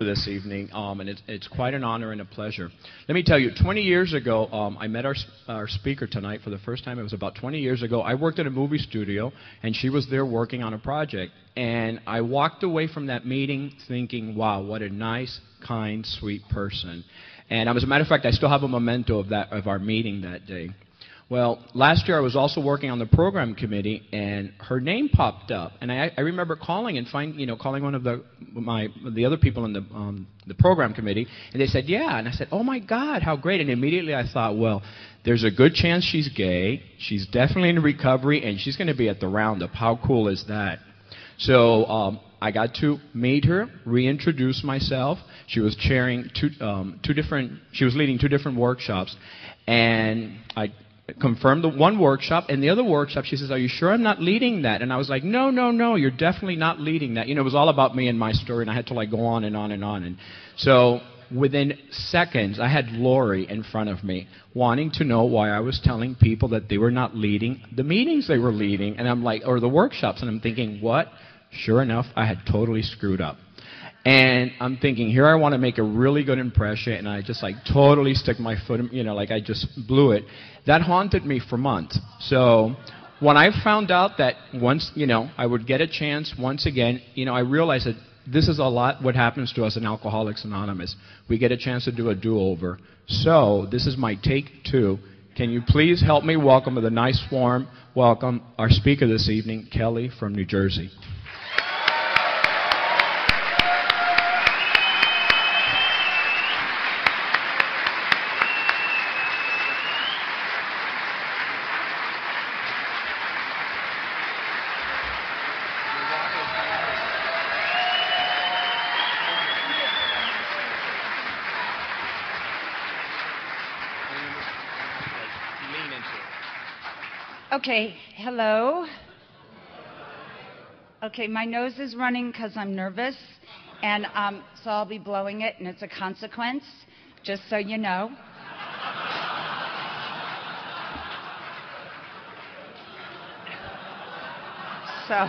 this evening, and it's quite an honor and a pleasure. Let me tell you, 20 years ago, I met our speaker tonight for the first time. It was about 20 years ago. I worked at a movie studio, and she was there working on a project. And I walked away from that meeting thinking, wow, what a nice, kind, sweet person. And as a matter of fact, I still have a memento of our meeting that day. Well, last year I was also working on the program committee, and her name popped up, and I remember calling and calling one of the other people in the program committee, and they said, yeah, and I said, oh my God, how great! And immediately I thought, well, there's a good chance she's gay, she's definitely in recovery, and she's going to be at the Roundup. How cool is that? So I got to meet her, reintroduce myself. She was chairing she was leading two different workshops, and I confirmed the one workshop, and the other workshop, she says, are you sure I'm not leading that? And I was like, no, you're definitely not leading that. You know, it was all about me and my story, and I had to go on and on and on. And so within seconds, I had Lori in front of me wanting to know why I was telling people that they were not leading the meetings they were leading, and I'm like, or the workshops, and I'm thinking, what? Sure enough, I had totally screwed up. And I'm thinking, here I want to make a really good impression, and I just totally stick my foot, I just blew it. That haunted me for months. So when I found out that once, I would get a chance once again, I realized that this is a lot what happens to us in Alcoholics Anonymous. We get a chance to do a do-over. So this is my take two. Can you please help me welcome with a nice warm welcome our speaker this evening, Kelly from New Jersey. Okay, hello. Okay, my nose is running because I'm nervous, and so I'll be blowing it, and it's a consequence, just so you know. So,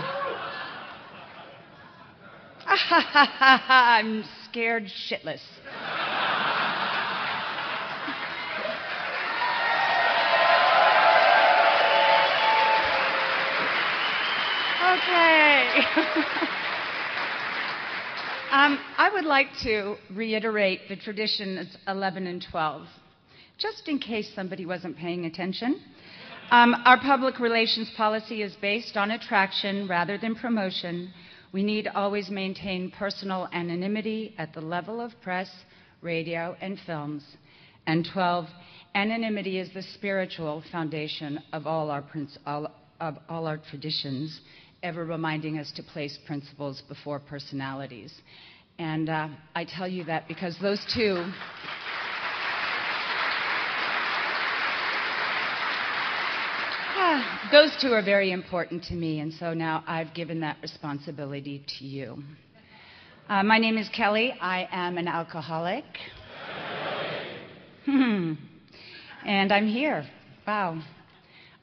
I'm scared shitless. Okay. I would like to reiterate the traditions 11 and 12, just in case somebody wasn't paying attention. Our public relations policy is based on attraction rather than promotion. We need always maintain personal anonymity at the level of press, radio, and films. And 12, anonymity is the spiritual foundation of all our traditions, ever reminding us to place principles before personalities. And I tell you that because those two are very important to me, and so now I've given that responsibility to you. My name is Kelly. I am an alcoholic. And I'm here. Wow.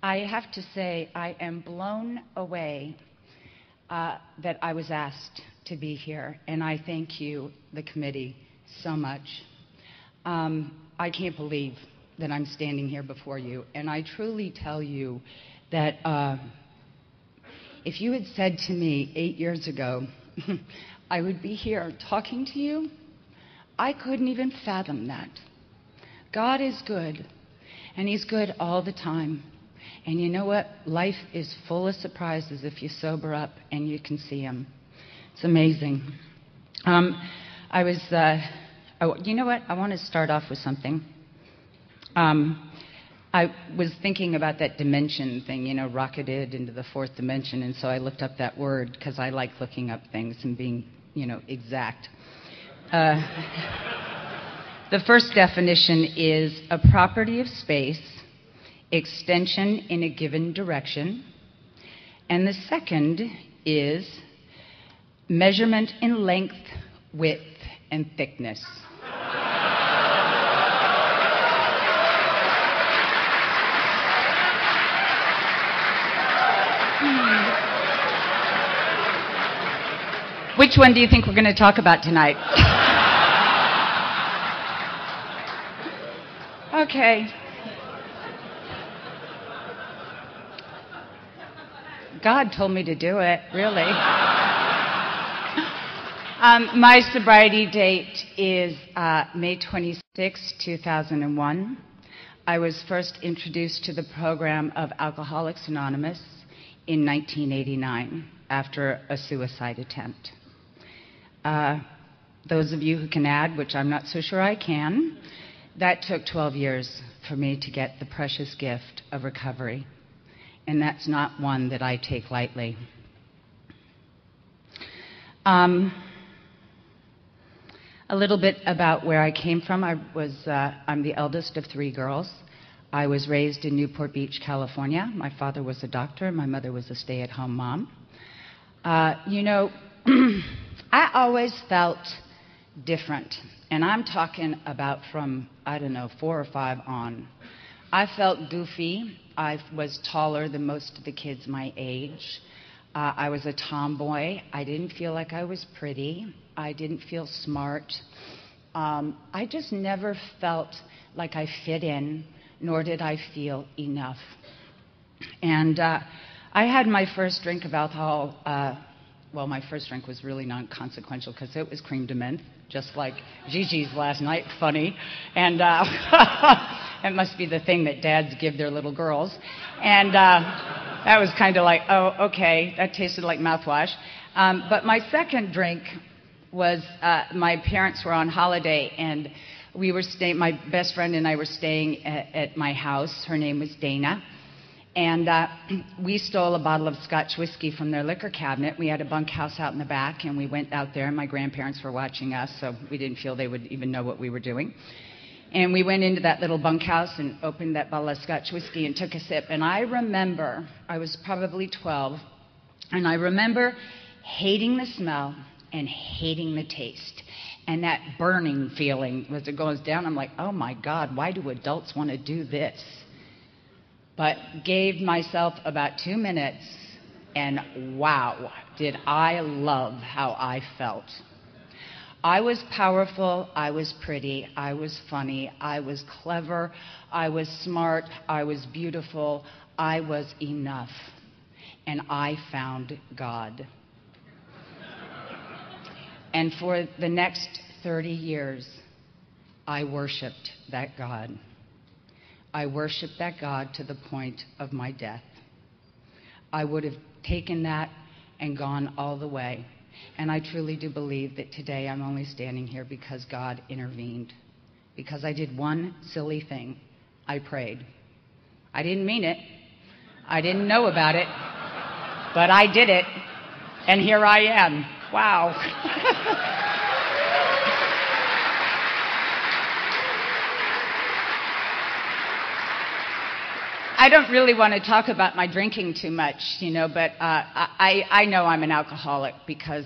I have to say I am blown away that I was asked to be here, and I thank you, the committee, so much. I can't believe that I'm standing here before you, and I truly tell you that if you had said to me 8 years ago I would be here talking to you, I couldn't even fathom that. God is good, and He's good all the time. And you know what? Life is full of surprises if you sober up and you can see them. It's amazing. You know what? I want to start off with something. I was thinking about that dimension thing, rocketed into the fourth dimension, and so I looked up that word because I like looking up things and being, exact. The first definition is a property of space, extension in a given direction, and the second is measurement in length, width, and thickness. Which one do you think we're going to talk about tonight? Okay. God told me to do it, really. My sobriety date is May 26, 2001. I was first introduced to the program of Alcoholics Anonymous in 1989 after a suicide attempt. Those of you who can add, which I'm not so sure I can, that took 12 years for me to get the precious gift of recovery. And that's not one that I take lightly. A little bit about where I came from. I'm the eldest of 3 girls. I was raised in Newport Beach, California. My father was a doctor. My mother was a stay-at-home mom. I always felt different. And I'm talking about from, 4 or 5 on. I felt goofy. I was taller than most of the kids my age. I was a tomboy. I didn't feel like I was pretty. I didn't feel smart. I just never felt like I fit in, nor did I feel enough. And I had my first drink of alcohol. My first drink was really non-consequential because it was cream de menthe, just like Gigi's last night. Funny. And it must be the thing that dads give their little girls. And that was kind of like, oh, okay, that tasted like mouthwash. But my second drink was my parents were on holiday, and we were staying, my best friend and I were staying at my house. Her name was Dana. And we stole a bottle of Scotch whiskey from their liquor cabinet. We had a bunkhouse out in the back, and we went out there, and my grandparents were watching us, so we didn't feel they would even know what we were doing. And we went into that little bunkhouse and opened that bottle of Scotch whiskey and took a sip. And I remember, I was probably 12, and I remember hating the smell and hating the taste. And that burning feeling as it goes down, I'm like, oh my God, why do adults want to do this? But gave myself about 2 minutes, and wow, did I love how I felt. I was powerful, I was pretty, I was funny, I was clever, I was smart, I was beautiful, I was enough. And I found God. And for the next 30 years, I worshiped that God. I worshiped that God to the point of my death. I would have taken that and gone all the way. And I truly do believe that today I'm only standing here because God intervened. Because I did one silly thing. I prayed. I didn't mean it. I didn't know about it. But I did it. And here I am. Wow. I don't really want to talk about my drinking too much, but I know I'm an alcoholic because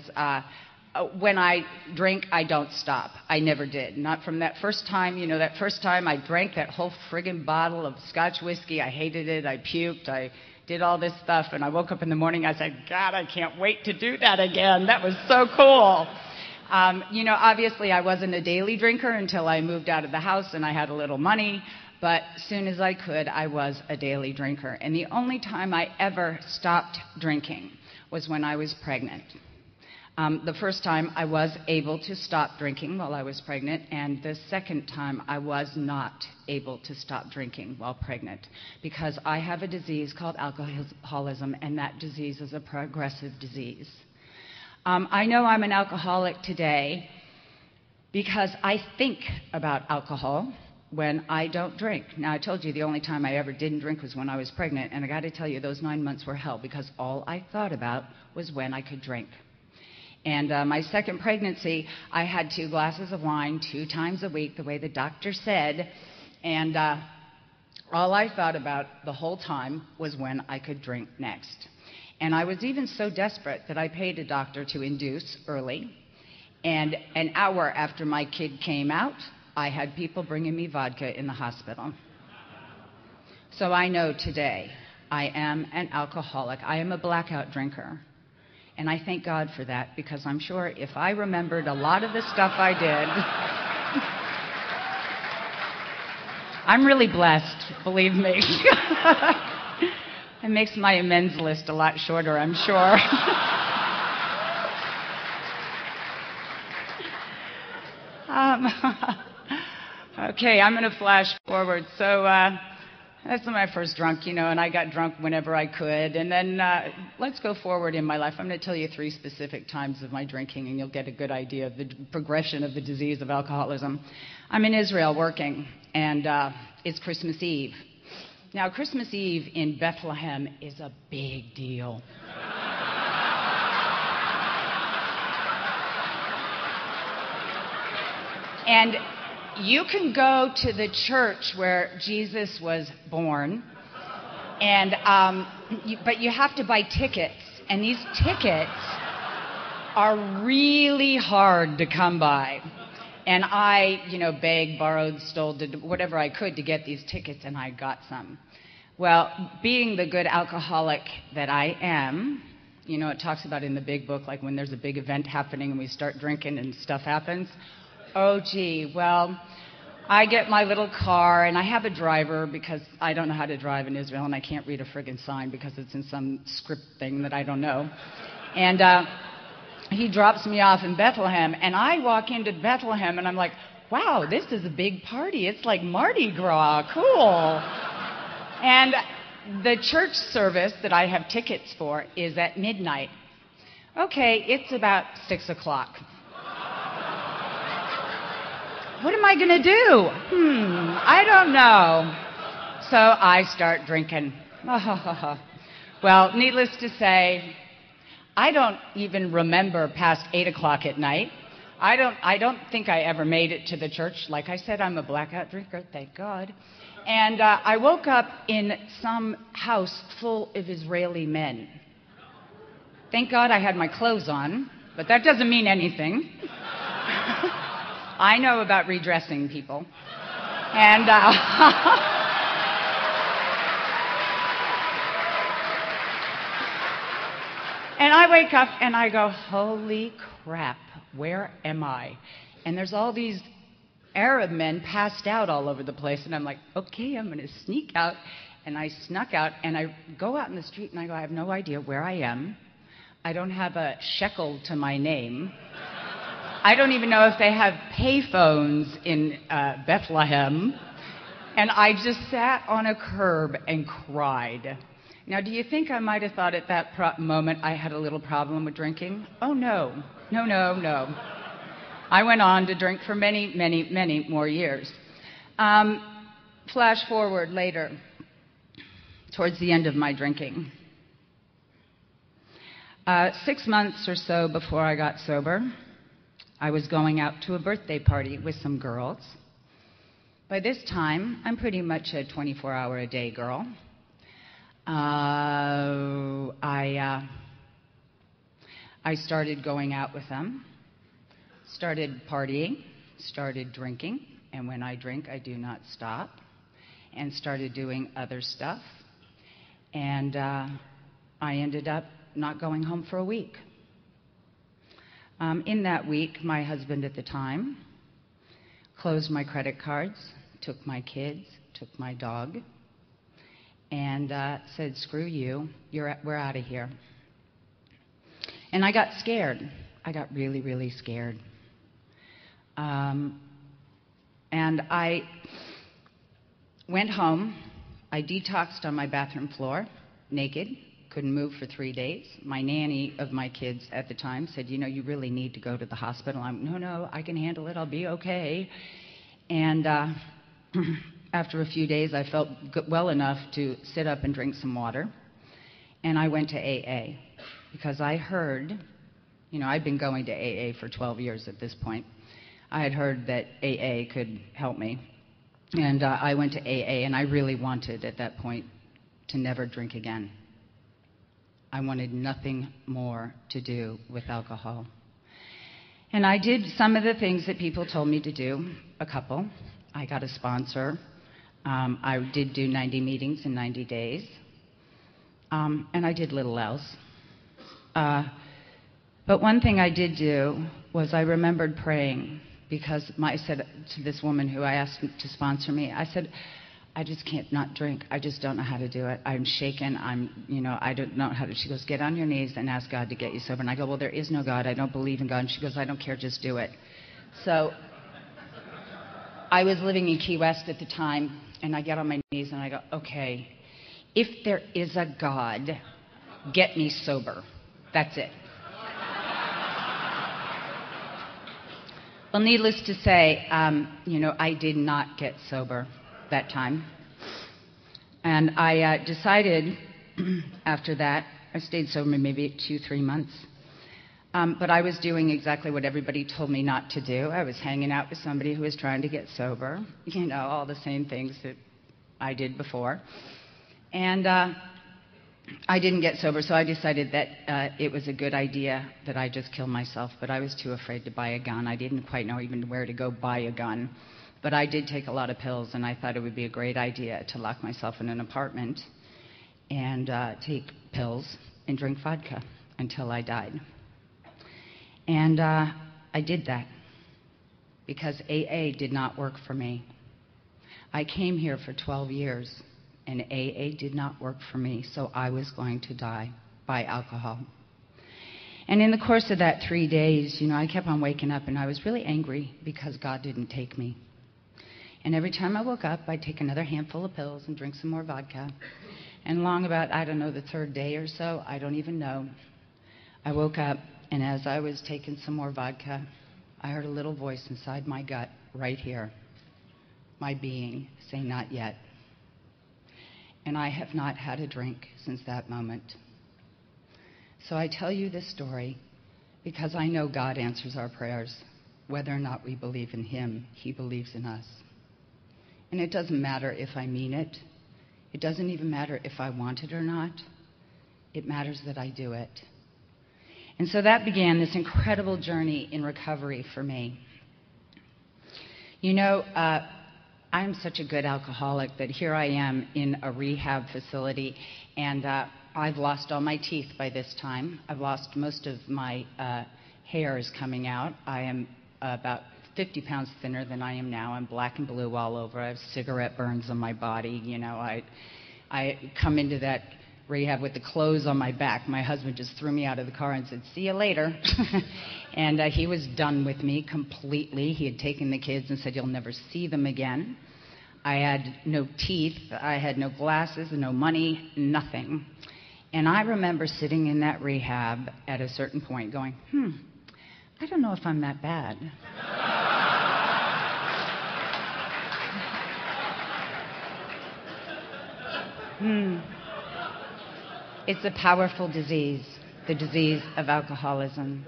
when I drink, I don't stop. I never did. Not from that first time. That first time I drank that whole friggin' bottle of Scotch whiskey. I hated it. I puked. I did all this stuff. And I woke up in the morning. I said, God, I can't wait to do that again. That was so cool. Obviously I wasn't a daily drinker until I moved out of the house and I had a little money. But as soon as I could, I was a daily drinker. And the only time I ever stopped drinking was when I was pregnant. The first time I was able to stop drinking while I was pregnant, and the second time I was not able to stop drinking while pregnant because I have a disease called alcoholism, and that disease is a progressive disease. I know I'm an alcoholic today because I think about alcohol when I don't drink. Now, I told you the only time I ever didn't drink was when I was pregnant, and I got to tell you, those 9 months were hell because all I thought about was when I could drink. And my second pregnancy, I had 2 glasses of wine 2 times a week, the way the doctor said, and all I thought about the whole time was when I could drink next. And I was even so desperate that I paid a doctor to induce early, and an hour after my kid came out, I had people bringing me vodka in the hospital. So I know today I am an alcoholic. I am a blackout drinker. And I thank God for that because I'm sure if I remembered a lot of the stuff I did, I'm really blessed, believe me. It makes my amends list a lot shorter, I'm sure. Okay, I'm going to flash forward. So that's when I first drunk, and I got drunk whenever I could. And then let's go forward in my life. I'm going to tell you 3 specific times of my drinking, and you'll get a good idea of the progression of the disease of alcoholism. I'm in Israel working, and it's Christmas Eve. Now, Christmas Eve in Bethlehem is a big deal. And you can go to the church where Jesus was born, and but you have to buy tickets, and these tickets are really hard to come by. And I, begged, borrowed, stole, did whatever I could to get these tickets, and I got some. Well, being the good alcoholic that I am, it talks about in the big book, like when there's a big event happening and we start drinking and stuff happens. Oh, gee, well, I get my little car, and I have a driver because I don't know how to drive in Israel, and I can't read a friggin' sign because it's in some script thing that I don't know. And he drops me off in Bethlehem, and I walk into Bethlehem, and I'm like, wow, this is a big party. It's like Mardi Gras. Cool. And the church service that I have tickets for is at midnight. Okay, it's about 6 o'clock. What am I going to do? I don't know. So I start drinking. Well, needless to say, I don't even remember past 8 o'clock at night. I don't think I ever made it to the church. Like I said, I'm a blackout drinker, thank God. And I woke up in some house full of Israeli men. Thank God I had my clothes on, but that doesn't mean anything. I know about redressing people. And and I wake up and I go, holy crap, where am I? And there's all these Arab men passed out all over the place. And I'm like, okay, I'm going to sneak out. And I snuck out, and I go out in the street, and I go, I have no idea where I am. I don't have a shekel to my name. I don't even know if they have payphones in Bethlehem. And I just sat on a curb and cried. Now, do you think I might have thought at that moment I had a little problem with drinking? Oh, no. No. I went on to drink for many, many, many more years. Flash forward later, towards the end of my drinking. 6 months or so before I got sober, I was going out to a birthday party with some girls. By this time, I'm pretty much a 24-hour-a-day girl. I started going out with them, started partying, started drinking, and when I drink, I do not stop, and started doing other stuff. And I ended up not going home for a week. In that week, my husband at the time closed my credit cards, took my kids, took my dog, and said, screw you, we're out of here. And I got scared. I got really, really scared. And I went home. I detoxed on my bathroom floor, naked. Couldn't move for 3 days. My nanny of my kids at the time said, you really need to go to the hospital. No, I can handle it. I'll be okay. And after a few days, I felt well enough to sit up and drink some water. And I went to AA because I heard, I'd been going to AA for 12 years at this point. I had heard that AA could help me. And I went to AA, and I really wanted at that point to never drink again. I wanted nothing more to do with alcohol. And I did some of the things that people told me to do, a couple. I got a sponsor. I did do 90 meetings in 90 days. And I did little else. But one thing I did do was I remembered praying because I said to this woman who I asked to sponsor me, I said, I just can't not drink. I just don't know how to do it. I'm shaken. I don't know how to. She goes, get on your knees and ask God to get you sober. And I go, well, there is no God. I don't believe in God. And she goes, I don't care. Just do it. So I was living in Key West at the time, and I get on my knees and I go, okay, if there is a God, get me sober. That's it. Well, needless to say, I did not get sober that time. And I decided after that, I stayed sober maybe 2-3 months. But I was doing exactly what everybody told me not to do. I was hanging out with somebody who was trying to get sober. All the same things that I did before. And I didn't get sober, so I decided that it was a good idea that I just kill myself. But I was too afraid to buy a gun. I didn't quite know even where to go buy a gun. But I did take a lot of pills, and I thought it would be a great idea to lock myself in an apartment and take pills and drink vodka until I died. And I did that because AA did not work for me. I came here for 12 years, and AA did not work for me, so I was going to die by alcohol. And in the course of that 3 days, I kept on waking up, and I was really angry because God didn't take me. And every time I woke up, I'd take another handful of pills and drink some more vodka. And along about, the third day or so, I don't even know, I woke up, and as I was taking some more vodka, I heard a little voice inside my gut, right here, my being, say, not yet. And I have not had a drink since that moment. So I tell you this story because I know God answers our prayers. Whether or not we believe in Him, He believes in us. And it doesn't matter if I mean it. It doesn't even matter if I want it or not. It matters that I do it. And so that began this incredible journey in recovery for me. I'm such a good alcoholic that here I am in a rehab facility, and I've lost all my teeth by this time. I've lost most of my hair is coming out. I am about 50 pounds thinner than I am now. I'm black and blue all over. I have cigarette burns on my body. I come into that rehab with the clothes on my back. My husband just threw me out of the car and said, see you later. And he was done with me completely. He had taken the kids and said, you'll never see them again. I had no teeth. I had no glasses, no money, nothing. And I remember sitting in that rehab at a certain point going, I don't know if I'm that bad. It's a powerful disease, the disease of alcoholism.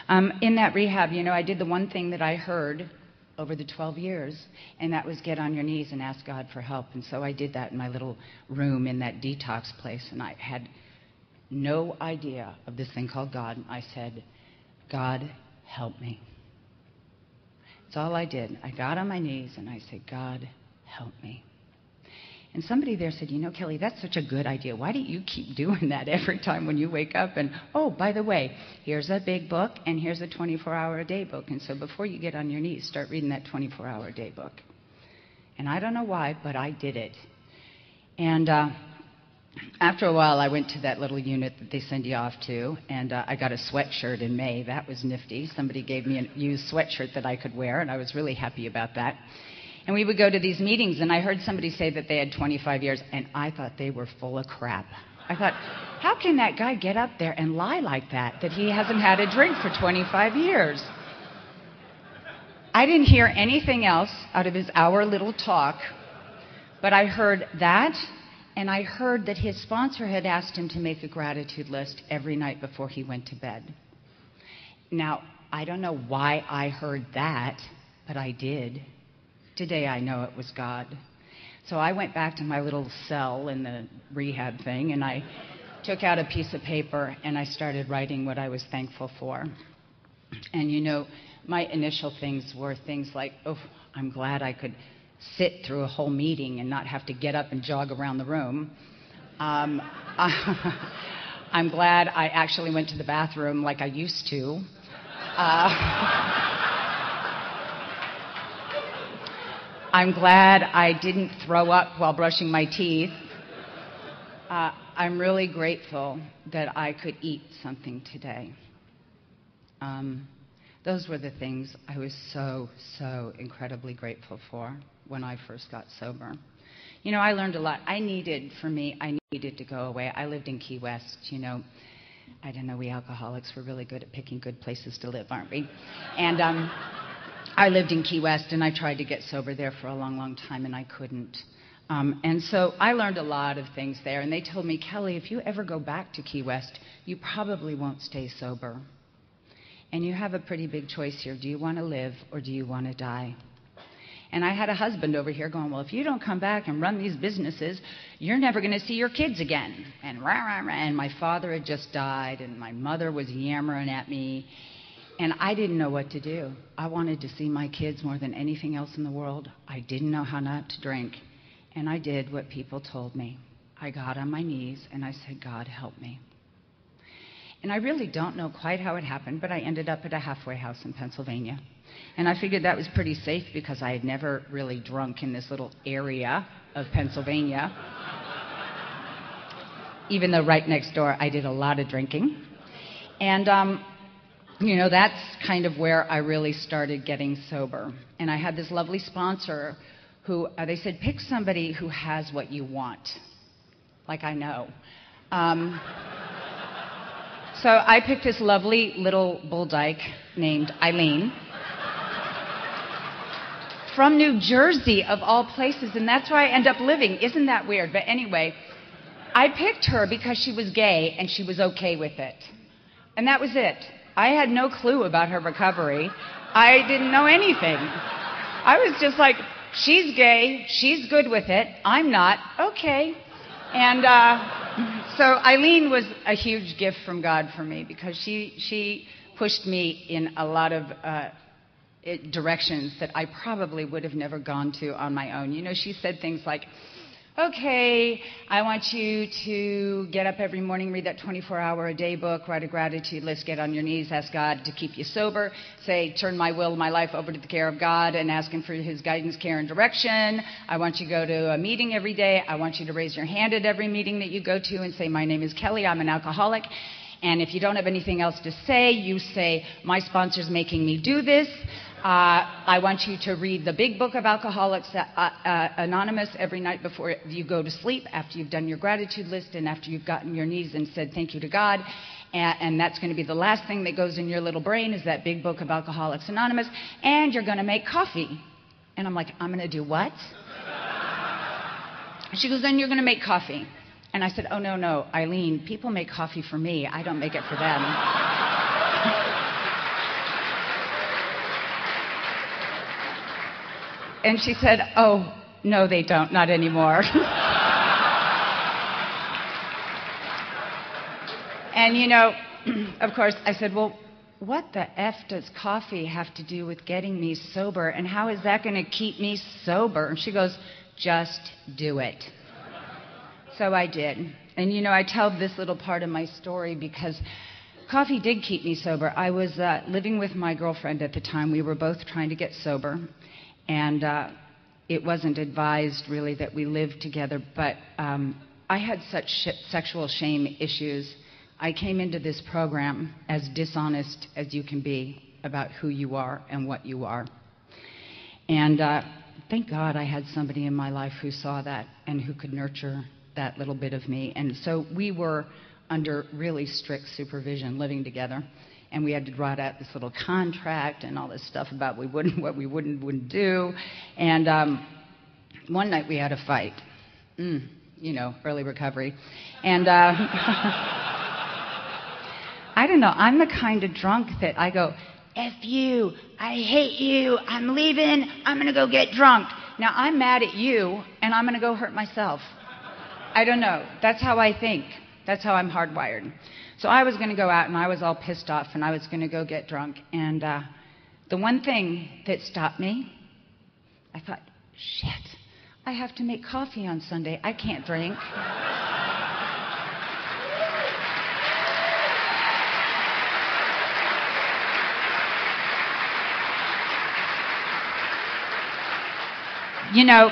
In that rehab, I did the one thing that I heard over the 12 years, and that was get on your knees and ask God for help. And so I did that in my little room in that detox place, and I had no idea of this thing called God. And I said, God, help me. That's all I did. I got on my knees, and I said, God, help me. And somebody there said, Kelly, that's such a good idea. Why don't you keep doing that every time when you wake up? And, oh, by the way, here's a big book, and here's a 24-hour-a-day book. And so before you get on your knees, start reading that 24-hour-a-day book. And I don't know why, but I did it. And after a while, I went to that little unit that they send you off to, and I got a sweatshirt in May. That was nifty. Somebody gave me a used sweatshirt that I could wear, and I was really happy about that. And we would go to these meetings, and I heard somebody say that they had 25 years, and I thought they were full of crap. I thought, how can that guy get up there and lie like that he hasn't had a drink for 25 years? I didn't hear anything else out of his hour little talk, but I heard that, and I heard that his sponsor had asked him to make a gratitude list every night before he went to bed. Now, I don't know why I heard that, but I did. Today I know it was God. So I went back to my little cell in the rehab thing, and I took out a piece of paper, and I started writing what I was thankful for. And my initial things were things like, oh, I'm glad I could sit through a whole meeting and not have to get up and jog around the room. I'm glad I actually went to the bathroom like I used to. I'm glad I didn't throw up while brushing my teeth. I'm really grateful that I could eat something today. Those were the things I was so incredibly grateful for when I first got sober. You know, I learned a lot. I needed to go away. I lived in Key West, you know. I don't know, we alcoholics, we're really good at picking good places to live, aren't we? And I lived in Key West, and I tried to get sober there for a long time, and I couldn't. And so I learned a lot of things there, and they told me, Kelly, if you ever go back to Key West, you probably won't stay sober. And you have a pretty big choice here. Do you want to live or do you want to die? And I had a husband over here going, well, if you don't come back and run these businesses, you're never going to see your kids again. And rah, rah, rah. And my father had just died, and my mother was yammering at me. And I didn't know what to do. I wanted to see my kids more than anything else in the world. I didn't know how not to drink. And I did what people told me. I got on my knees and I said, God, help me. And I really don't know quite how it happened, but I ended up at a halfway house in Pennsylvania. And I figured that was pretty safe because I had never really drunk in this little area of Pennsylvania. Even though right next door I did a lot of drinking. And, you know, that's kind of where I really started getting sober. And I had this lovely sponsor who, they said, pick somebody who has what you want. Like I know. So I picked this lovely little bull dyke named Eileen from New Jersey, of all places, and that's where I end up living. Isn't that weird? But anyway, I picked her because she was gay and she was okay with it. And that was it. I had no clue about her recovery. I didn't know anything. I was just like, she's gay, she's good with it, I'm not, okay. And so Eileen was a huge gift from God for me because she pushed me in a lot of directions that I probably would have never gone to on my own. You know, she said things like, okay, I want you to get up every morning, read that 24-hour-a-day book, write a gratitude list, get on your knees, ask God to keep you sober, say, turn my will, my life over to the care of God and ask Him for His guidance, care, and direction. I want you to go to a meeting every day. I want you to raise your hand at every meeting that you go to and say, my name is Kelly, I'm an alcoholic. And if you don't have anything else to say, you say, my sponsor's making me do this. I want you to read the big book of Alcoholics Anonymous every night before you go to sleep, after you've done your gratitude list and after you've gotten your knees and said thank you to God. And that's going to be the last thing that goes in your little brain is that big book of Alcoholics Anonymous. And you're going to make coffee. And I'm like, I'm going to do what? She goes, then you're going to make coffee. And I said, oh, no, Eileen, people make coffee for me. I don't make it for them. And she said, oh, no, they don't, not anymore. And, you know, of course, I said, well, what the F does coffee have to do with getting me sober? And how is that going to keep me sober? And she goes, just do it. So I did. And, you know, I tell this little part of my story because coffee did keep me sober. I was living with my girlfriend at the time. We were both trying to get sober. And it wasn't advised, really, that we lived together. But I had such sexual shame issues. I came into this program as dishonest as you can be about who you are and what you are. And thank God I had somebody in my life who saw that and who could nurture that little bit of me. And so we were under really strict supervision living together. And we had to write out this little contract and all this stuff about what we wouldn't do. And one night we had a fight. You know, early recovery. And I don't know, I'm the kind of drunk that I go, F you, I hate you, I'm leaving, I'm going to go get drunk. Now, I'm mad at you, and I'm going to go hurt myself. I don't know. That's how I think. That's how I'm hardwired. So I was going to go out, and I was all pissed off, and I was going to go get drunk. And the one thing that stopped me, I thought, shit, I have to make coffee on Sunday. I can't drink. You know,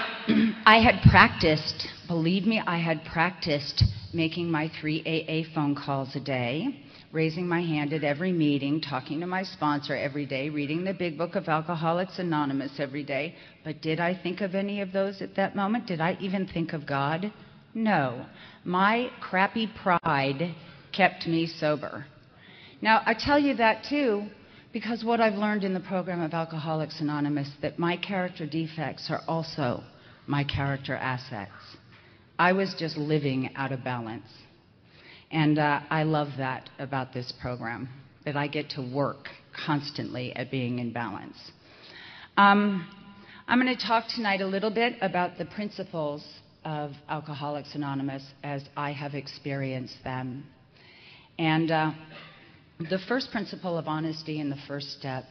I had practiced, believe me, I had practiced making my 3 AA phone calls a day, raising my hand at every meeting, talking to my sponsor every day, reading the big book of Alcoholics Anonymous every day. But did I think of any of those at that moment? Did I even think of God? No. My crappy pride kept me sober. Now, I tell you that too, because what I've learned in the program of Alcoholics Anonymous, that my character defects are also my character assets. I was just living out of balance. And I love that about this program, that I get to work constantly at being in balance. I'm going to talk tonight a little bit about the principles of Alcoholics Anonymous as I have experienced them. And the first principle of honesty and the first step,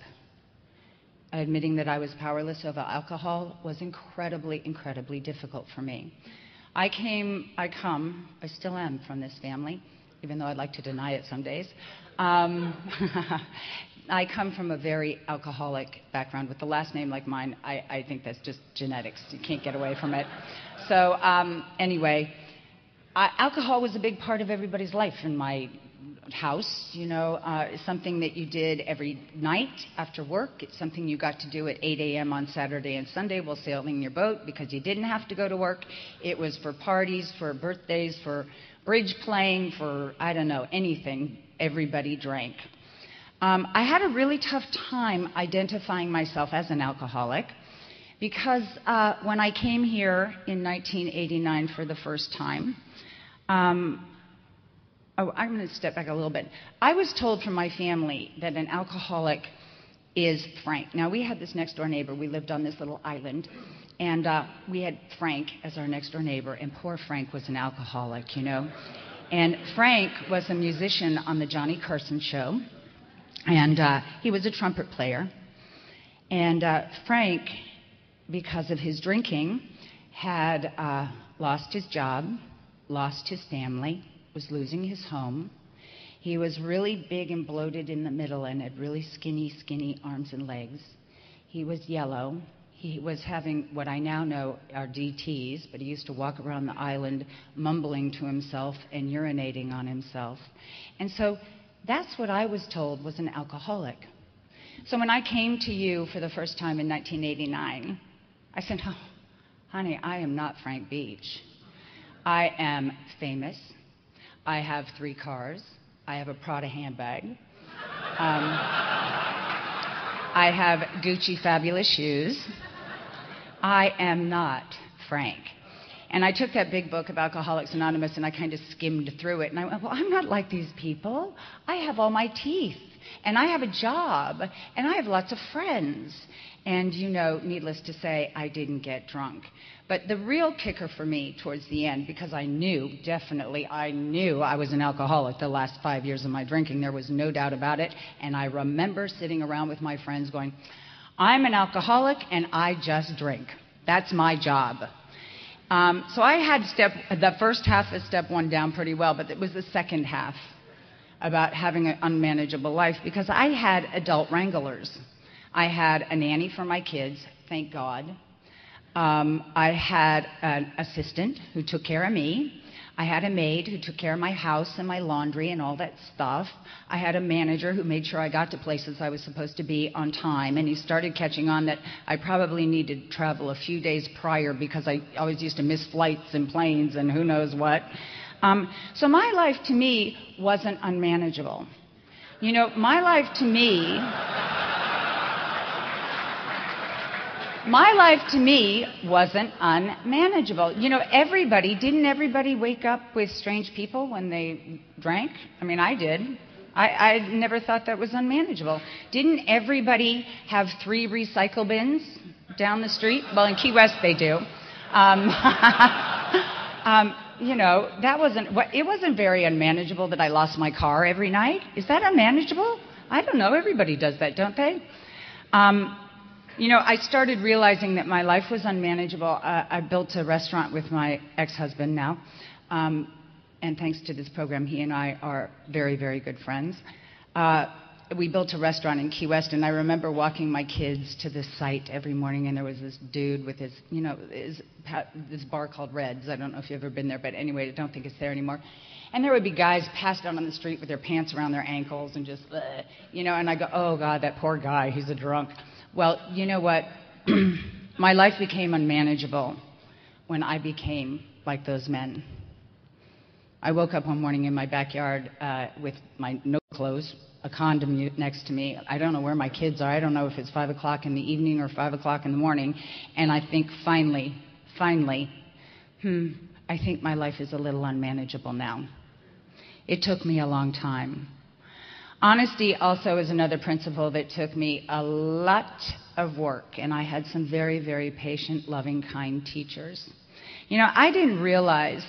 admitting that I was powerless over alcohol, was incredibly, incredibly difficult for me. I still am from this family, even though I'd like to deny it some days. I come from a very alcoholic background. With the last name like mine, I think that's just genetics. You can't get away from it. So anyway, alcohol was a big part of everybody's life in my house. You know, something that you did every night after work. It's something you got to do at 8 a.m. on Saturday and Sunday while sailing your boat because you didn't have to go to work. It was for parties, for birthdays, for bridge playing, for, I don't know, anything. Everybody drank. I had a really tough time identifying myself as an alcoholic because when I came here in 1989 for the first time, I'm going to step back a little bit. I was told from my family that an alcoholic is Frank. Now, we had this next-door neighbor. We lived on this little island, and we had Frank as our next-door neighbor, and poor Frank was an alcoholic, you know. And Frank was a musician on the Johnny Carson show, and he was a trumpet player. And Frank, because of his drinking, had lost his job, lost his family, was losing his home. He was really big and bloated in the middle and had really skinny arms and legs. He was yellow. He was having what I now know are DTs, but he used to walk around the island mumbling to himself and urinating on himself. And so that's what I was told was an alcoholic. So when I came to you for the first time in 1989, I said, "Oh, honey, I am not Frank Beach. I am famous. I have 3 cars. I have a Prada handbag. I have Gucci fabulous shoes. I am not Frank." And I took that big book of Alcoholics Anonymous and I kind of skimmed through it. And I went, well, I'm not like these people. I have all my teeth. And I have a job. And I have lots of friends. And, you know, needless to say, I didn't get drunk. But the real kicker for me towards the end, because I knew I was an alcoholic the last 5 years of my drinking. There was no doubt about it. And I remember sitting around with my friends going, I'm an alcoholic and I just drink. That's my job. So I had the first half of step 1 down pretty well, but it was the second half about having an unmanageable life because I had adult wranglers. I had a nanny for my kids, thank God. I had an assistant who took care of me. I had a maid who took care of my house and my laundry and all that stuff. I had a manager who made sure I got to places I was supposed to be on time, and he started catching on that I probably needed to travel a few days prior because I always used to miss flights and planes and who knows what. So my life to me wasn't unmanageable. You know, my life to me wasn't unmanageable. You know, didn't everybody wake up with strange people when they drank? I mean, I did. I never thought that was unmanageable. Didn't everybody have 3 recycle bins down the street? Well, in Key West they do. You know, it wasn't very unmanageable that I lost my car every night. Is that unmanageable? I don't know. Everybody does that, don't they? You know, I started realizing that my life was unmanageable. I built a restaurant with my ex-husband now. And thanks to this program, he and I are very, very good friends. we built a restaurant in Key West, and I remember walking my kids to this site every morning, and there was this dude with his, this bar called Reds. I don't know if you've ever been there, but anyway, I don't think it's there anymore. And there would be guys passed out on the street with their pants around their ankles and just, and I go, oh, God, that poor guy, he's a drunk. Well, you know what? My life became unmanageable when I became like those men. I woke up one morning in my backyard with my no clothes, a condom next to me. I don't know where my kids are. I don't know if it's 5 o'clock in the evening or 5 o'clock in the morning. And I think finally, I think my life is a little unmanageable now. It took me a long time. Honesty also is another principle that took me a lot of work, and I had some very, very patient, loving, kind teachers. I didn't realize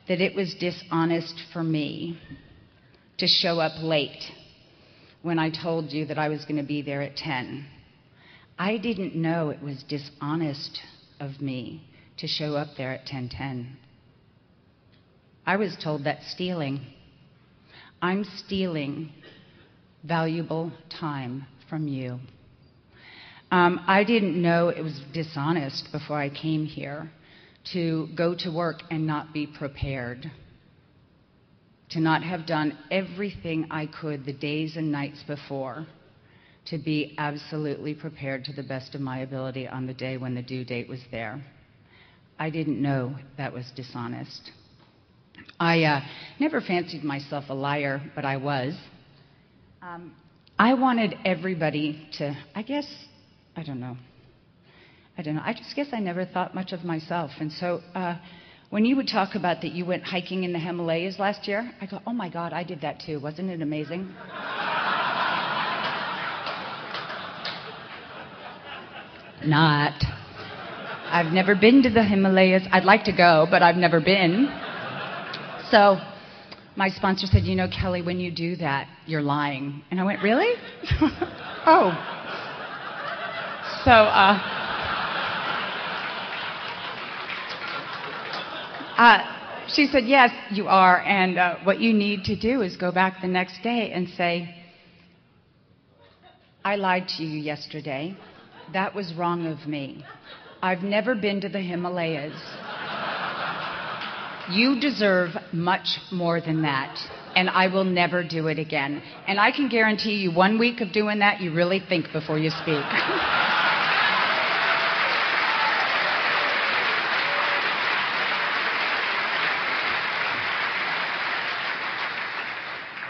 that it was dishonest for me to show up late when I told you that I was going to be there at 10. I didn't know it was dishonest of me to show up there at 10:10. I was told that's stealing. I'm stealing valuable time from you. I didn't know it was dishonest before I came here to go to work and not be prepared, to not have done everything I could the days and nights before to be absolutely prepared to the best of my ability on the day when the due date was there. I didn't know that was dishonest. I never fancied myself a liar, but I was. I wanted everybody to, I don't know. I just guess I never thought much of myself. And so when you would talk about that you went hiking in the Himalayas last year, I go, oh my God, I did that too. Wasn't it amazing? Not. I've never been to the Himalayas. I'd like to go, but I've never been. So my sponsor said, Kelly, when you do that, you're lying. And I went, really? Oh. So, she said, yes, you are. And what you need to do is go back the next day and say, I lied to you yesterday. That was wrong of me. I've never been to the Himalayas. You deserve much more than that, and I will never do it again. And I can guarantee you 1 week of doing that, you really think before you speak.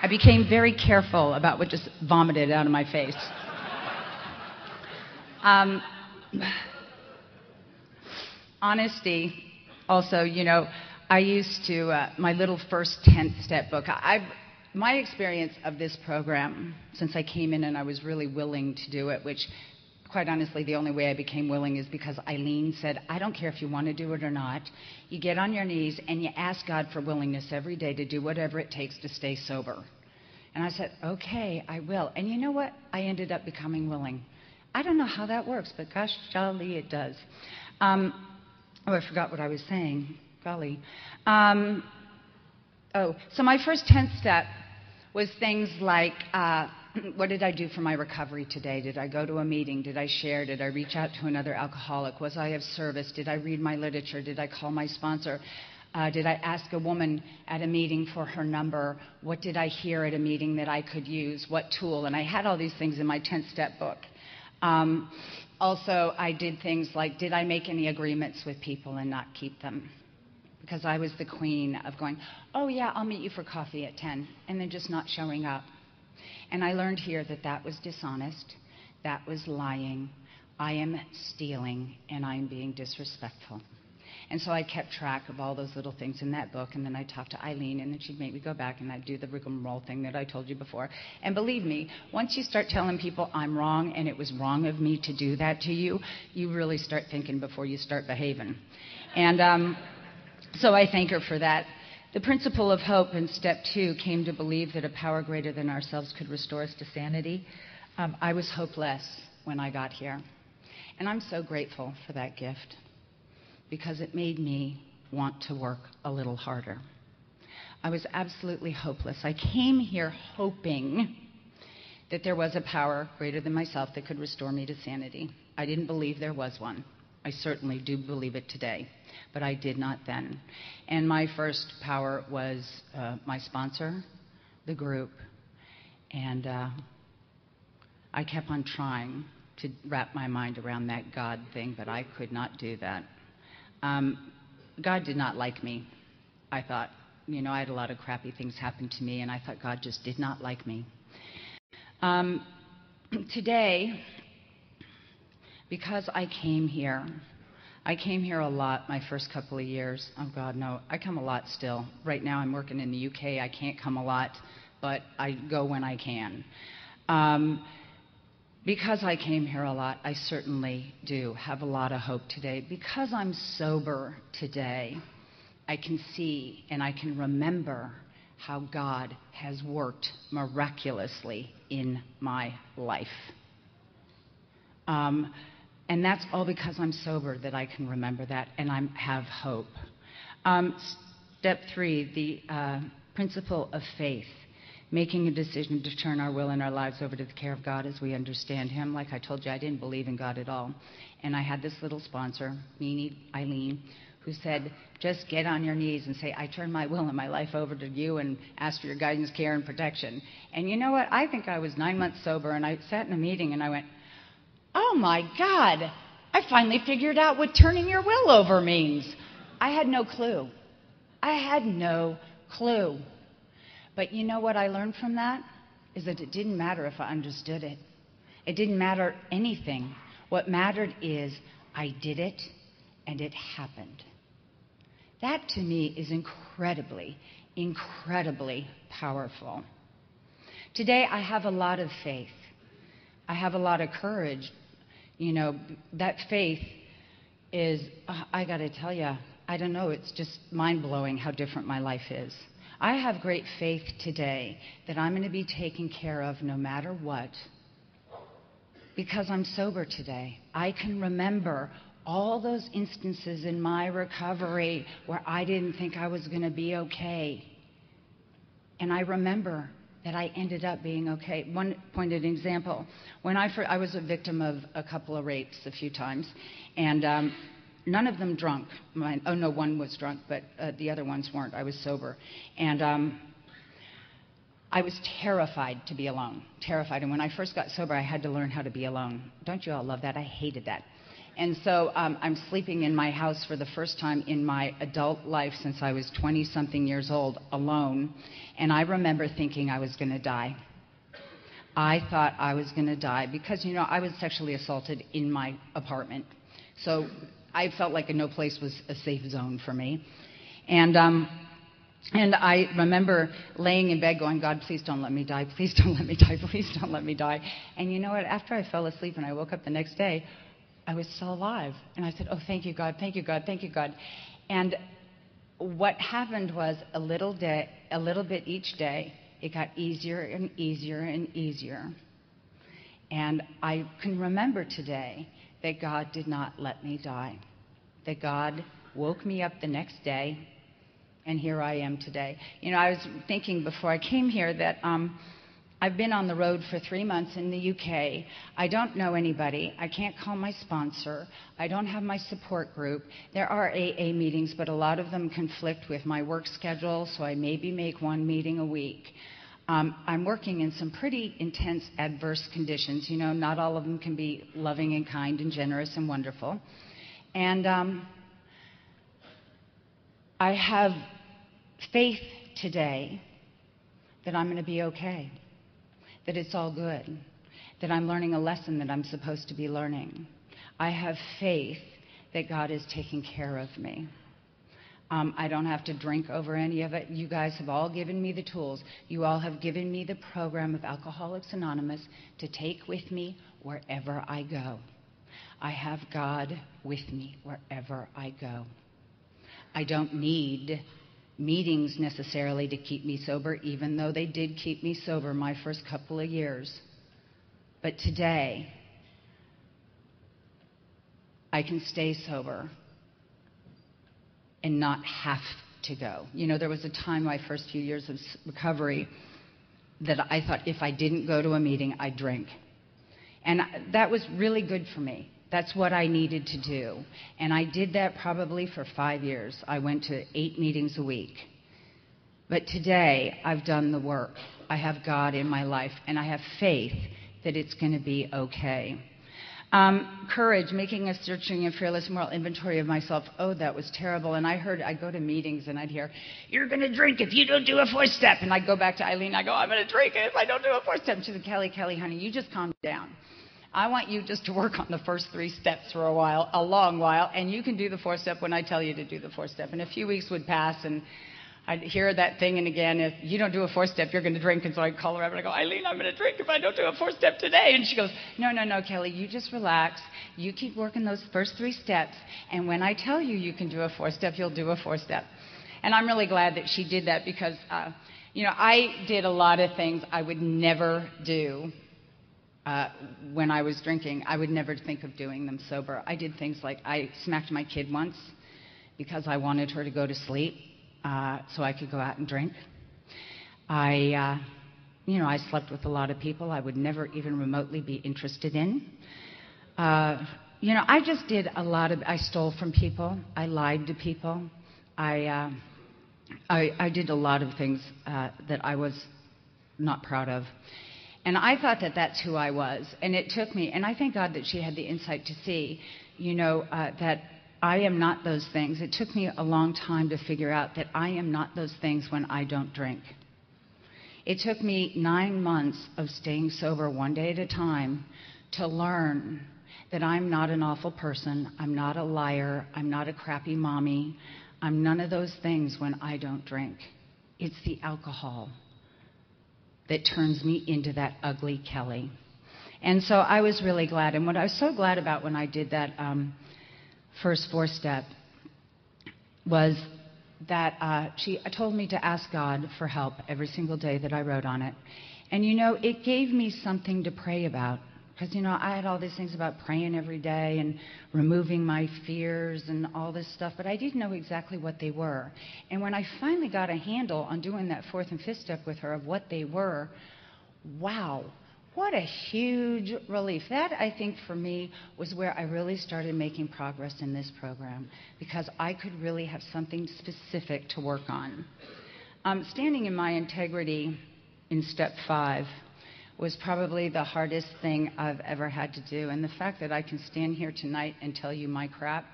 I became very careful about what just vomited out of my face. Honesty, also, I used to, my little first 10th step book, my experience of this program, since I came in and I was really willing to do it, which, quite honestly, the only way I became willing is because Eileen said, I don't care if you want to do it or not. You get on your knees and you ask God for willingness every day to do whatever it takes to stay sober. And I said, okay, I will. And you know what? I ended up becoming willing. I don't know how that works, but gosh, golly, it does. I forgot what I was saying. Golly. So my first 10th step was things like, what did I do for my recovery today? Did I go to a meeting? Did I share? Did I reach out to another alcoholic? Was I of service? Did I read my literature? Did I call my sponsor? Did I ask a woman at a meeting for her number? What did I hear at a meeting that I could use? What tool? And I had all these things in my 10th step book. Also, I did things like, did I make any agreements with people and not keep them? Because I was the queen of going, oh yeah, I'll meet you for coffee at 10, and then just not showing up. And I learned here that that was dishonest, that was lying, I am stealing, and I am being disrespectful. And so I kept track of all those little things in that book, and then I'd talk to Eileen, and then she'd make me go back, and I'd do the rigmarole thing that I told you before. And believe me, once you start telling people I'm wrong, and it was wrong of me to do that to you, you really start thinking before you start behaving. And so I thank her for that. The principle of hope in step 2 came to believe that a power greater than ourselves could restore us to sanity. I was hopeless when I got here. And I'm so grateful for that gift, because it made me want to work a little harder. I was absolutely hopeless. I came here hoping that there was a power greater than myself that could restore me to sanity. I didn't believe there was one. I certainly do believe it today, but I did not then. And my first power was my sponsor, the group, and I kept on trying to wrap my mind around that God thing, but I could not do that. God did not like me, I thought. You know, I had a lot of crappy things happen to me, and I thought God just did not like me. Today, because I came here a lot my first couple of years. Oh, God, no, I come a lot still. Right now I'm working in the UK. I can't come a lot, but I go when I can. Because I came here a lot, I certainly do have a lot of hope today. Because I'm sober today, I can see and I can remember how God has worked miraculously in my life. And that's all because I'm sober that I can remember that, and I have hope. Step 3, the principle of faith. Making a decision to turn our will and our lives over to the care of God as we understand Him. Like I told you, I didn't believe in God at all. And I had this little sponsor, Meanie Eileen, who said, just get on your knees and say, I turn my will and my life over to you and ask for your guidance, care, and protection. And you know what? I think I was 9 months sober, and I sat in a meeting and I went, oh my God, I finally figured out what turning your will over means. I had no clue. I had no clue. But you know what I learned from that? Is that it didn't matter if I understood it. It didn't matter anything. What mattered is I did it and it happened. That to me is incredibly, incredibly powerful. Today I have a lot of faith. I have a lot of courage. You know, that faith is, I got to tell you, I don't know, it's just mind-blowing how different my life is. I have great faith today that I'm going to be taken care of no matter what, because I'm sober today. I can remember all those instances in my recovery where I didn't think I was going to be okay. And I remember that I ended up being okay. One pointed example, when I was a victim of a couple of rapes a few times, and none of them drunk. Oh, no, one was drunk, but the other ones weren't. I was sober. And I was terrified to be alone, terrified. And when I first got sober, I had to learn how to be alone. Don't you all love that? I hated that. And so I'm sleeping in my house for the first time in my adult life since I was 20-something years old, alone. And I remember thinking I was going to die. I thought I was going to die because, you know, I was sexually assaulted in my apartment. So I felt like no place was a safe zone for me. And I remember laying in bed going, God, please don't let me die. Please don't let me die. Please don't let me die. And you know what? After I fell asleep and I woke up the next day, I was still alive. And I said, oh, thank you, God. Thank you, God. Thank you, God. And what happened was a little bit each day, it got easier and easier and easier. And I can remember today that God did not let me die. That God woke me up the next day, and here I am today. You know, I was thinking before I came here that I've been on the road for 3 months in the UK. I don't know anybody. I can't call my sponsor. I don't have my support group. There are AA meetings, but a lot of them conflict with my work schedule, so I maybe make one meeting a week. I'm working in some pretty intense adverse conditions. You know, not all of them can be loving and kind and generous and wonderful. And I have faith today that I'm going to be okay, that it's all good, that I'm learning a lesson that I'm supposed to be learning. I have faith that God is taking care of me. I don't have to drink over any of it. You guys have all given me the tools. You all have given me the program of Alcoholics Anonymous to take with me wherever I go. I have God with me wherever I go. I don't need meetings necessarily to keep me sober, even though they did keep me sober my first couple of years. But today, I can stay sober and not have to go. You know, there was a time, my first few years of recovery, that I thought if I didn't go to a meeting, I'd drink. And that was really good for me. That's what I needed to do. And I did that probably for 5 years. I went to 8 meetings a week. But today, I've done the work. I have God in my life, and I have faith that it's going to be okay. Courage, making a searching and fearless moral inventory of myself. Oh, that was terrible. And I'd go to meetings and I'd hear, you're going to drink if you don't do a 4-step. And I'd go back to Eileen, I go, I'm going to drink if I don't do a 4-step. She said, Kelly, honey, you just calm down. I want you just to work on the first 3 steps for a long while, and you can do the 4-step when I tell you to do the 4-step. And a few weeks would pass, and I'd hear that thing, and again, if you don't do a 4-step, you're going to drink. And so I'd call her up and I go, Eileen, I'm going to drink if I don't do a 4-step today. And she goes, no, Kelly, you just relax. You keep working those first 3 steps, and when I tell you you can do a 4-step, you'll do a 4-step. And I'm really glad that she did that because, I did a lot of things I would never do when I was drinking. I would never think of doing them sober. I did things like I smacked my kid once because I wanted her to go to sleep. So I could go out and drink. I slept with a lot of people I would never even remotely be interested in. I just did I stole from people. I lied to people. I did a lot of things that I was not proud of. And I thought that that's who I was. And it took me, and I thank God that she had the insight to see, that I am not those things. It took me a long time to figure out that I am not those things when I don't drink. It took me 9 months of staying sober one day at a time to learn that I'm not an awful person. I'm not a liar. I'm not a crappy mommy. I'm none of those things when I don't drink. It's the alcohol that turns me into that ugly Kelly. And so I was really glad. And what I was so glad about when I did that first 4-step was that she told me to ask God for help every single day that I wrote on it. And, it gave me something to pray about. Because, I had all these things about praying every day and removing my fears and all this stuff, but I didn't know exactly what they were. And when I finally got a handle on doing that 4th and 5th step with her of what they were, wow, what a huge relief. That, I think, for me, was where I really started making progress in this program, because I could really have something specific to work on. Standing in my integrity in step 5 was probably the hardest thing I've ever had to do. And the fact that I can stand here tonight and tell you my crap,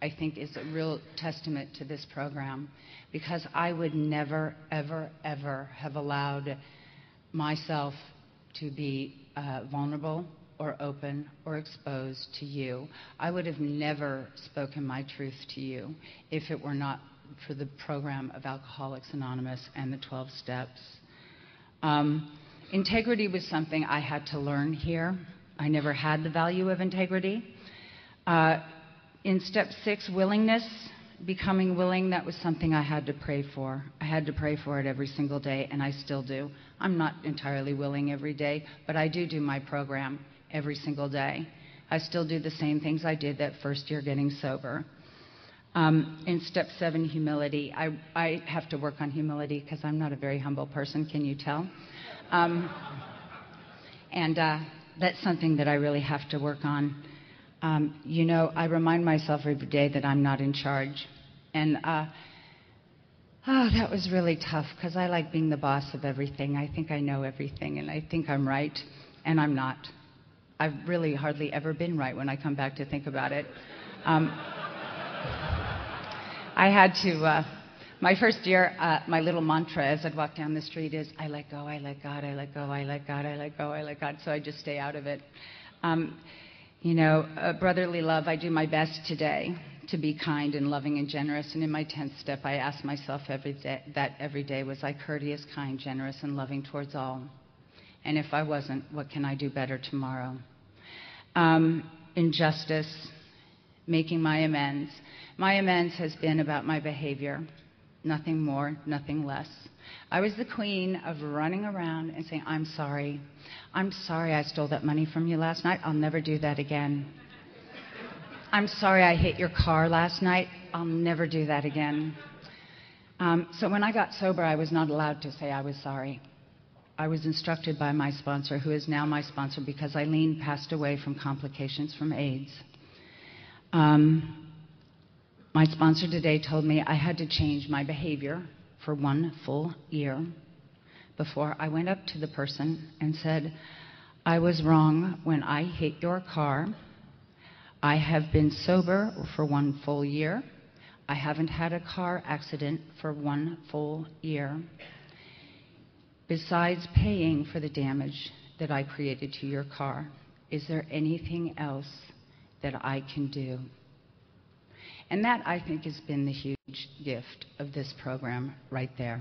I think is a real testament to this program, because I would never, ever, ever have allowed myself to be vulnerable or open or exposed to you. I would have never spoken my truth to you if it were not for the program of Alcoholics Anonymous and the 12 steps. Integrity was something I had to learn here. I never had the value of integrity. In step 6, willingness, becoming willing, that was something I had to pray for. I had to pray for it every single day, and I still do. I'm not entirely willing every day, but I do my program every single day. I still do the same things I did that first year getting sober. In step 7, humility. I have to work on humility because I'm not a very humble person, can you tell? And that's something that I really have to work on. I remind myself every day that I'm not in charge. And that was really tough, because I like being the boss of everything. I think I know everything, and I think I'm right, and I'm not. I've really hardly ever been right when I come back to think about it. I had to, my first year, my little mantra as I'd walk down the street is, I let go, I let God, I let go, I let God, I let go, I let God. So I just stay out of it. Brotherly love, I do my best today to be kind and loving and generous. And in my 10th step, I ask myself every day, was I courteous, kind, generous, and loving towards all? And if I wasn't, what can I do better tomorrow? Injustice, making my amends. My amends has been about my behavior. Nothing more, nothing less. I was the queen of running around and saying, I'm sorry. I'm sorry I stole that money from you last night. I'll never do that again. I'm sorry I hit your car last night. I'll never do that again. So when I got sober, I was not allowed to say I was sorry. I was instructed by my sponsor, who is now my sponsor because Eileen passed away from complications from AIDS. My sponsor today told me I had to change my behavior for 1 full year before I went up to the person and said, I was wrong when I hit your car. I have been sober for 1 full year. I haven't had a car accident for 1 full year. Besides paying for the damage that I created to your car, is there anything else that I can do? And that, I think, has been the huge gift of this program right there.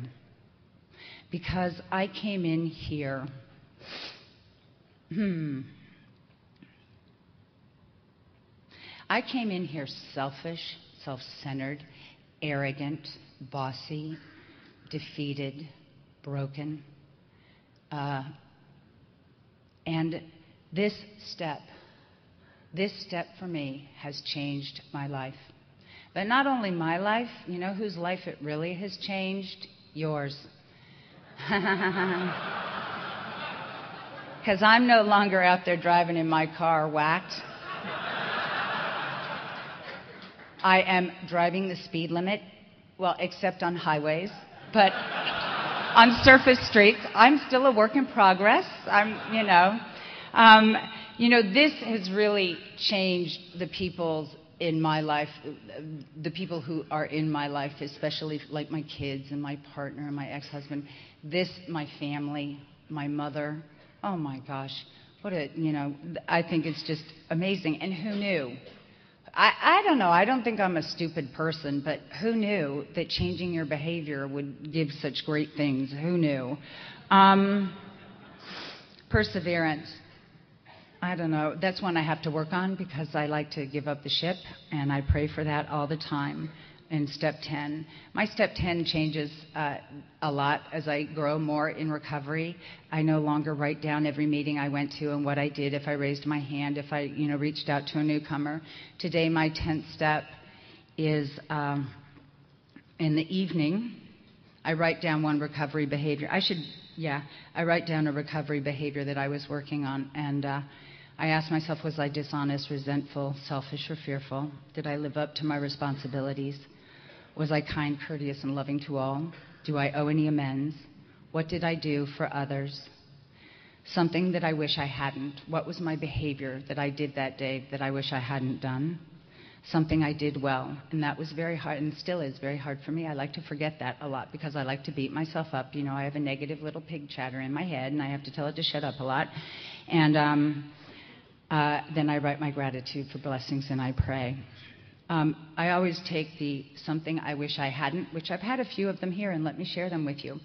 Because I came in here, I came in here selfish, self-centered, arrogant, bossy, defeated, broken. And this step for me has changed my life. But not only my life, you know whose life it really has changed? Yours. Because I'm no longer out there driving in my car whacked. I am driving the speed limit, well, except on highways, but on surface streets, I'm still a work in progress. This has really changed the people in my life, the people who are in my life, especially like my kids and my partner and my ex-husband. My family, my mother. Oh my gosh, I think it's just amazing. And who knew? I don't know, I don't think I'm a stupid person, but who knew that changing your behavior would give such great things? Who knew? Perseverance. I don't know, that's one I have to work on because I like to give up the ship, and I pray for that all the time. In step 10. My step 10 changes a lot as I grow more in recovery. I no longer write down every meeting I went to and what I did, if I raised my hand, if I reached out to a newcomer. Today my 10th step is in the evening, I write down one recovery behavior. I write down a recovery behavior that I was working on, and I ask myself, was I dishonest, resentful, selfish, or fearful? Did I live up to my responsibilities? Was I kind, courteous, and loving to all? Do I owe any amends? What did I do for others? Something that I wish I hadn't. What was my behavior that I did that day that I wish I hadn't done? Something I did well, and that was very hard, and still is very hard for me. I like to forget that a lot because I like to beat myself up. I have a negative little pig chatter in my head, and I have to tell it to shut up a lot. And then I write my gratitude for blessings, and I pray. I always take the something I wish I hadn't, which I've had a few of them here, and let me share them with you.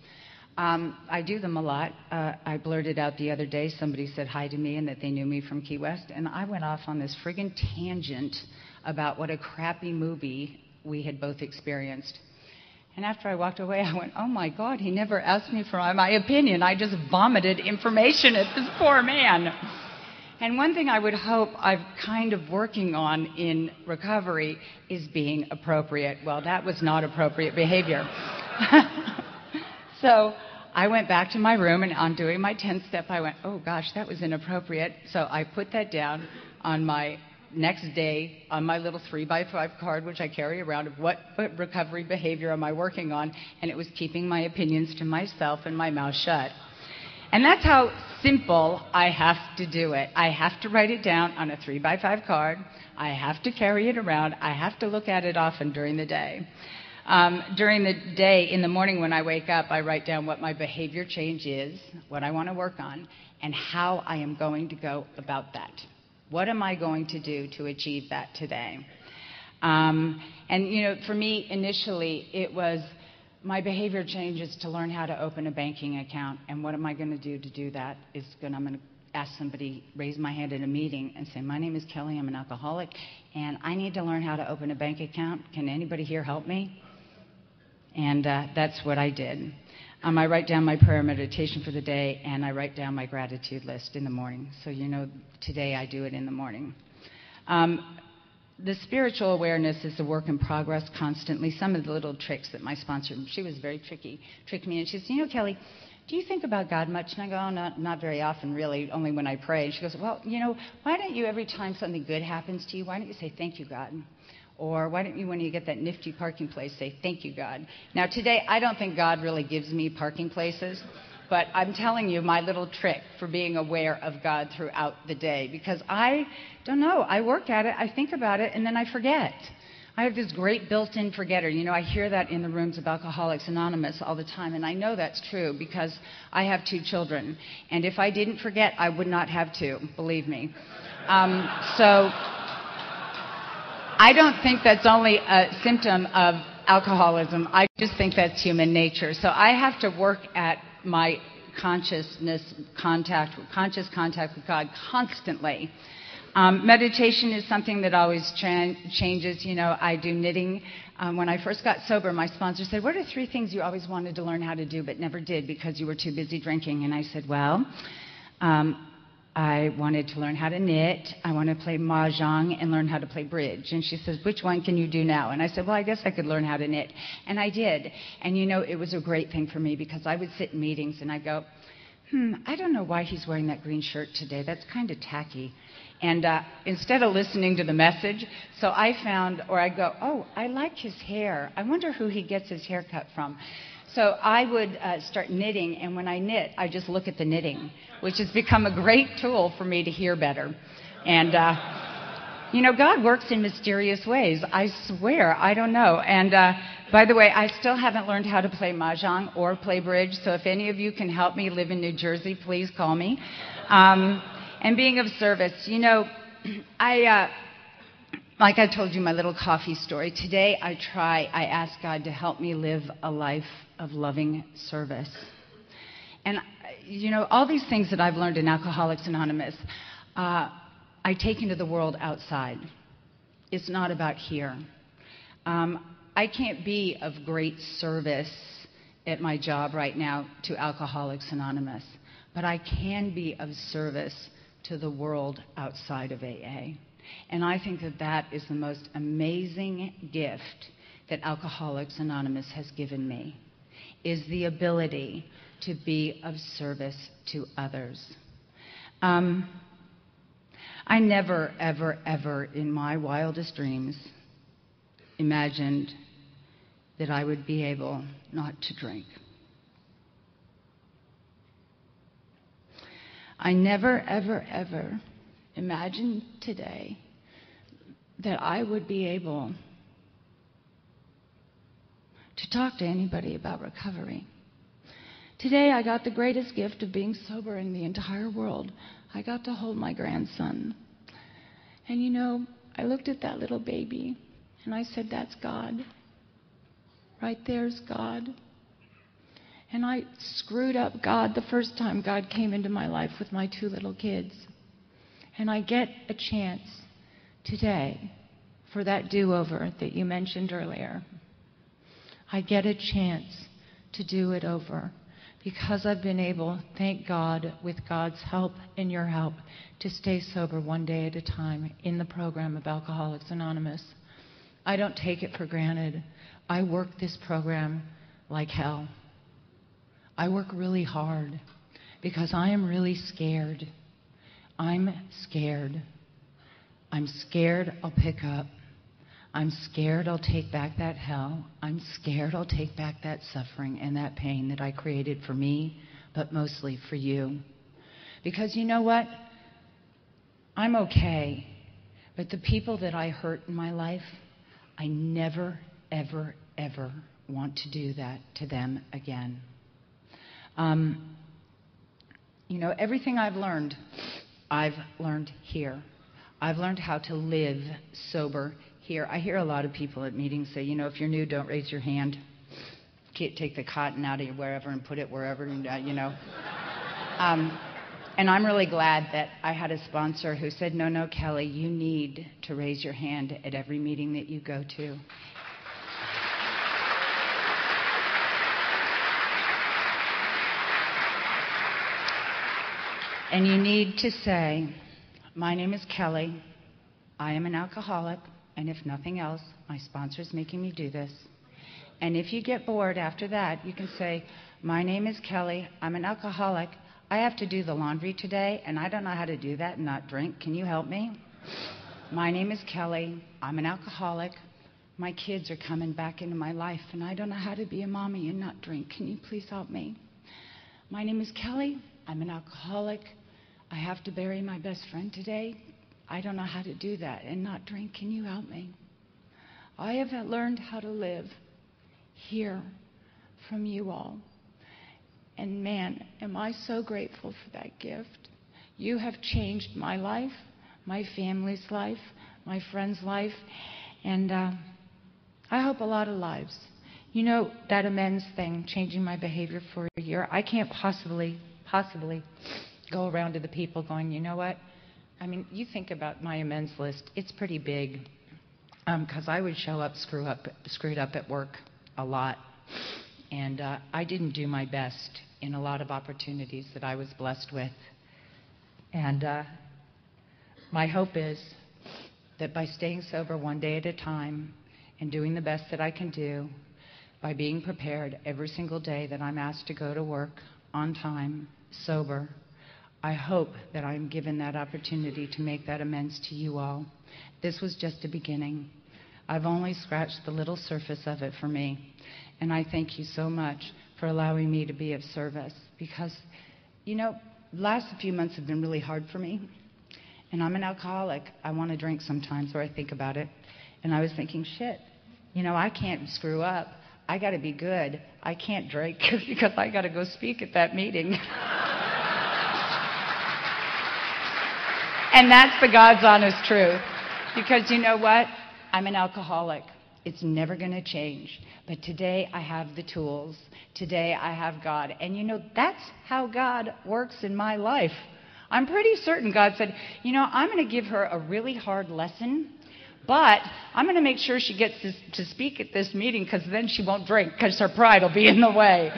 I do them a lot. I blurted out the other day, somebody said hi to me and that they knew me from Key West, and I went off on this friggin' tangent about what a crappy movie we had both experienced. And after I walked away, I went, oh my God, he never asked me for my opinion. I just vomited information at this poor man. And one thing I would hope I'm kind of working on in recovery is being appropriate. Well, that was not appropriate behavior. So I went back to my room, and on doing my 10th step, I went, oh gosh, that was inappropriate. So I put that down on my next day on my little 3x5 card, which I carry around, of what recovery behavior am I working on, and it was keeping my opinions to myself and my mouth shut. And that's how simple I have to do it. I have to write it down on a 3x5 card. I have to carry it around. I have to look at it often during the day. During the day, in the morning when I wake up, I write down what my behavior change is, what I want to work on, and how I am going to go about that. What am I going to do to achieve that today? For me, initially, it was my behavior change is to learn how to open a banking account. And what am I going to do that? I'm going to ask somebody, raise my hand in a meeting and say, my name is Kelly, I'm an alcoholic, and I need to learn how to open a bank account. Can anybody here help me? And that's what I did. I write down my prayer meditation for the day, and I write down my gratitude list in the morning. So today I do it in the morning. The spiritual awareness is a work in progress constantly. Some of the little tricks that my sponsor, she was very tricky, tricked me, and she said, Kelly, do you think about God much? And I go, oh, not very often, really, only when I pray. And she goes, well, why don't you, every time something good happens to you, why don't you say, thank you, God? Or why don't you, when you get that nifty parking place, say, thank you, God? Now, today, I don't think God really gives me parking places, but I'm telling you my little trick for being aware of God throughout the day, because I don't know. I work at it, I think about it, and then I forget. I have this great built-in forgetter. I hear that in the rooms of Alcoholics Anonymous all the time, and I know that's true because I have 2 children. And if I didn't forget, I would not have 2, believe me. So I don't think that's only a symptom of alcoholism. I just think that's human nature. So I have to work at my conscious contact with God constantly. Meditation is something that always changes. I do knitting. When I first got sober, my sponsor said, what are 3 things you always wanted to learn how to do but never did because you were too busy drinking? And I said, well, I wanted to learn how to knit. I want to play mahjong and learn how to play bridge. And she says, which one can you do now? And I said, well, I guess I could learn how to knit. And I did. And, it was a great thing for me because I would sit in meetings and I go, I don't know why he's wearing that green shirt today. That's kind of tacky. And instead of listening to the message, so I found, or I go, oh, I like his hair. I wonder who he gets his hair cut from. So I would start knitting, and when I knit, I just look at the knitting, which has become a great tool for me to hear better. And, God works in mysterious ways. I swear, I don't know. And by the way, I still haven't learned how to play mahjong or play bridge, so if any of you can help me live in New Jersey, please call me. And being of service, like I told you my little coffee story, today I ask God to help me live a life of loving service. And, all these things that I've learned in Alcoholics Anonymous, I take into the world outside. It's not about here. I can't be of great service at my job right now to Alcoholics Anonymous, but I can be of service to the world outside of AA. And I think that is the most amazing gift that Alcoholics Anonymous has given me, is the ability to be of service to others. I never, ever, ever in my wildest dreams imagined that I would be able not to drink. I never, ever, ever imagined today that I would be able to talk to anybody about recovery. Today I got the greatest gift of being sober in the entire world. I got to hold my grandson. And I looked at that little baby and I said, that's God. Right there's God. And I screwed up God the first time God came into my life with my 2 little kids. And I get a chance today for that do-over that you mentioned earlier. I get a chance to do it over because I've been able, thank God, with God's help and your help, to stay sober one day at a time in the program of Alcoholics Anonymous. I don't take it for granted. I work this program like hell. I work really hard because I am really scared. I'm scared. I'm scared I'll pick up. I'm scared I'll take back that hell. I'm scared I'll take back that suffering and that pain that I created for me, but mostly for you. Because you know what? I'm okay. But the people that I hurt in my life, I never, ever, ever want to do that to them again. Everything I've learned here. I've learned how to live sober here. I hear a lot of people at meetings say, if you're new, don't raise your hand. Take the cotton out of wherever and put it wherever, And I'm really glad that I had a sponsor who said, no, Kelly, you need to raise your hand at every meeting that you go to. And you need to say, my name is Kelly. I am an alcoholic, and if nothing else, my sponsor is making me do this. And if you get bored after that, you can say, my name is Kelly. I'm an alcoholic. I have to do the laundry today, and I don't know how to do that and not drink. Can you help me? My name is Kelly. I'm an alcoholic. My kids are coming back into my life, and I don't know how to be a mommy and not drink. Can you please help me? My name is Kelly. I'm an alcoholic. I have to bury my best friend today. I don't know how to do that and not drink. Can you help me? I have learned how to live here from you all. And man, am I so grateful for that gift. You have changed my life, my family's life, my friend's life, and I hope a lot of lives. You know, that amends thing, changing my behavior for a year, I can't possibly go around to the people going, you know what? I mean, you think about my amends list. It's pretty big because I would show up screwed up at work a lot. And I didn't do my best in a lot of opportunities that I was blessed with. And my hope is that by staying sober one day at a time and doing the best that I can do, by being prepared every single day that I'm asked to go to work on time, sober, I hope that I'm given that opportunity to make that amends to you all. This was just a beginning. I've only scratched the little surface of it for me. And I thank you so much for allowing me to be of service. Because, you know, the last few months have been really hard for me. And I'm an alcoholic. I want to drink sometimes, or I think about it. And I was thinking, shit, you know, I can't screw up. I got to be good. I can't drink because I got to go speak at that meeting. And that's the God's honest truth. Because you know what? I'm an alcoholic. It's never going to change. But today I have the tools. Today I have God. And you know, that's how God works in my life. I'm pretty certain God said, you know, I'm going to give her a really hard lesson, but I'm going to make sure she gets to speak at this meeting because then she won't drink because her pride will be in the way.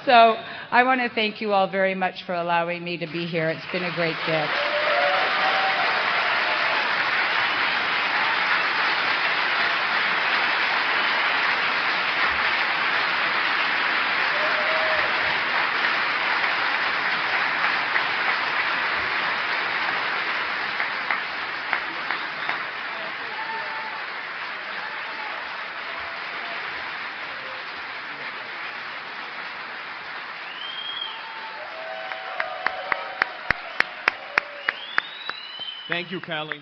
So I want to thank you all very much for allowing me to be here. It's been a great gift. Thank you, Kelly.